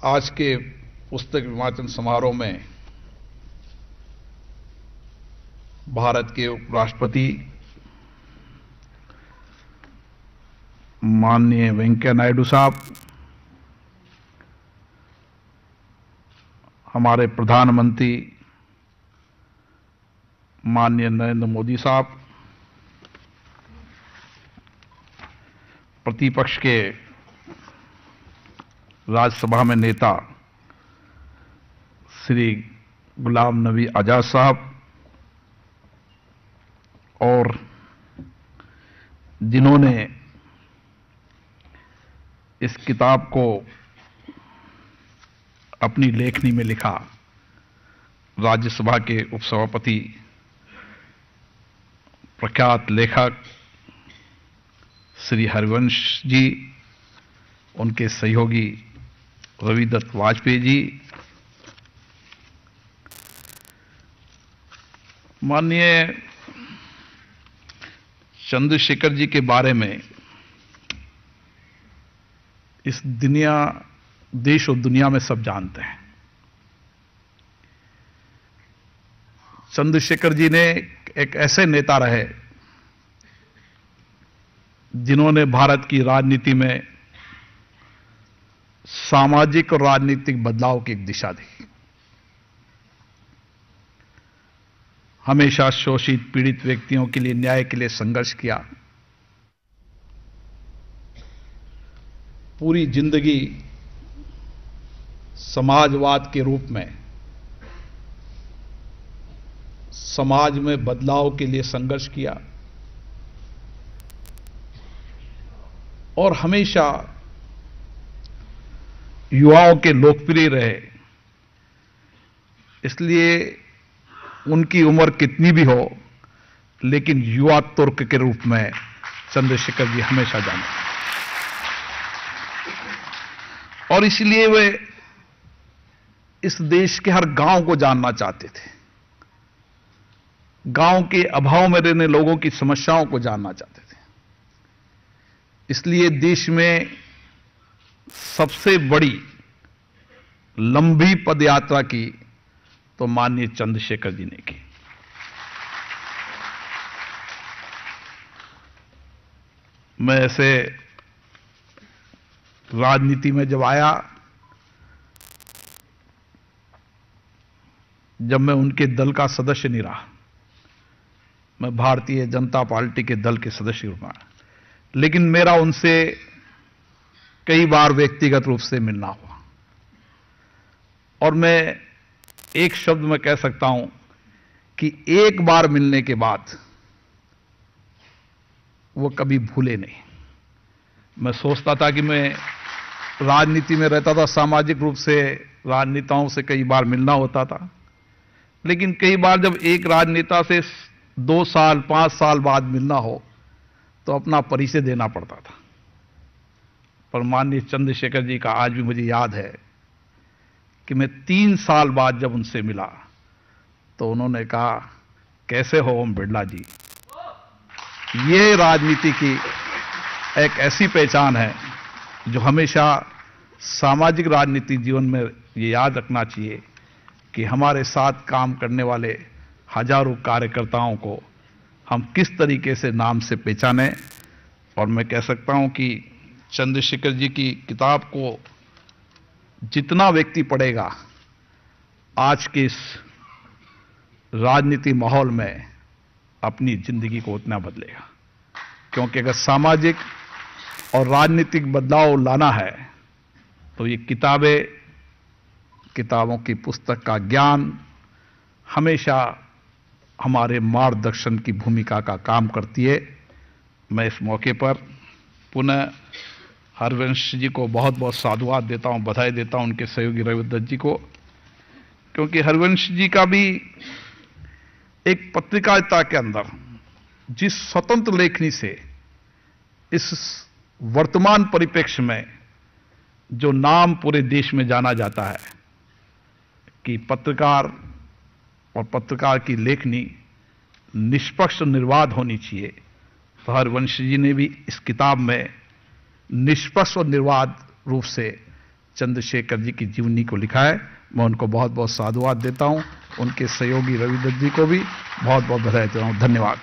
आज के पुस्तक विमोचन समारोह में भारत के उपराष्ट्रपति माननीय वेंकैया नायडू साहब, हमारे प्रधानमंत्री माननीय नरेंद्र मोदी साहब, प्रतिपक्ष के राज्यसभा में नेता श्री गुलाम नबी आजाद साहब और जिन्होंने इस किताब को अपनी लेखनी में लिखा, राज्यसभा के उपसभापति प्रख्यात लेखक श्री हरिवंश जी, उनके सहयोगी रविदत्त वाजपेयी जी, माननीय चंद्रशेखर जी के बारे में इस देश और दुनिया में सब जानते हैं। चंद्रशेखर जी ने एक ऐसे नेता रहे जिन्होंने भारत की राजनीति में सामाजिक और राजनीतिक बदलाव की एक दिशा दी। हमेशा शोषित पीड़ित व्यक्तियों के लिए न्याय के लिए संघर्ष किया। पूरी जिंदगी समाजवाद के रूप में समाज में बदलाव के लिए संघर्ष किया और हमेशा युवाओं के लोकप्रिय रहे। इसलिए उनकी उम्र कितनी भी हो, लेकिन युवा तुर्क के रूप में चंद्रशेखर जी हमेशा जाने, और इसलिए वे इस देश के हर गांव को जानना चाहते थे। गांव के अभाव में रहने लोगों की समस्याओं को जानना चाहते थे। इसलिए देश में सबसे बड़ी लंबी पदयात्रा की तो माननीय चंद्रशेखर जी ने की। मैं ऐसे राजनीति में जब आया, जब मैं उनके दल का सदस्य नहीं रहा, मैं भारतीय जनता पार्टी के दल के सदस्य रहा, लेकिन मेरा उनसे कई बार व्यक्तिगत रूप से मिलना हुआ और मैं एक शब्द में कह सकता हूं कि एक बार मिलने के बाद वो कभी भूले नहीं। मैं सोचता था कि मैं राजनीति में रहता था, सामाजिक रूप से राजनेताओं से कई बार मिलना होता था, लेकिन कई बार जब एक राजनेता से 2 साल 5 साल बाद मिलना हो तो अपना परिचय देना पड़ता था। पर माननीय चंद्रशेखर जी का आज भी मुझे याद है कि मैं 3 साल बाद जब उनसे मिला तो उन्होंने कहा, कैसे हो ओम बिड़ला जी। ये राजनीति की एक ऐसी पहचान है जो हमेशा सामाजिक राजनीतिक जीवन में ये याद रखना चाहिए कि हमारे साथ काम करने वाले हजारों कार्यकर्ताओं को हम किस तरीके से नाम से पहचानें। और मैं कह सकता हूं कि चंद्रशेखर जी की किताब को जितना व्यक्ति पढ़ेगा, आज के इस राजनीति माहौल में अपनी जिंदगी को उतना बदलेगा। क्योंकि अगर सामाजिक और राजनीतिक बदलाव लाना है तो ये किताबों की पुस्तक का ज्ञान हमेशा हमारे मार्गदर्शन की भूमिका का काम करती है। मैं इस मौके पर पुनः हरिवंश जी को बहुत बहुत साधुवाद देता हूं, बधाई देता हूं उनके सहयोगी रविदत्त जी को, क्योंकि हरिवंश जी का भी एक पत्रकारिता के अंदर जिस स्वतंत्र लेखनी से इस वर्तमान परिप्रेक्ष्य में जो नाम पूरे देश में जाना जाता है कि पत्रकार और पत्रकार की लेखनी निष्पक्ष और निर्वाध होनी चाहिए, तो हरिवंश जी ने भी इस किताब में निष्पक्ष और निर्वाध रूप से चंद्रशेखर जी की जीवनी को लिखा है। मैं उनको बहुत बहुत साधुवाद देता हूं। उनके सहयोगी रविदत्त जी को भी बहुत बहुत बधाई देता हूं। धन्यवाद।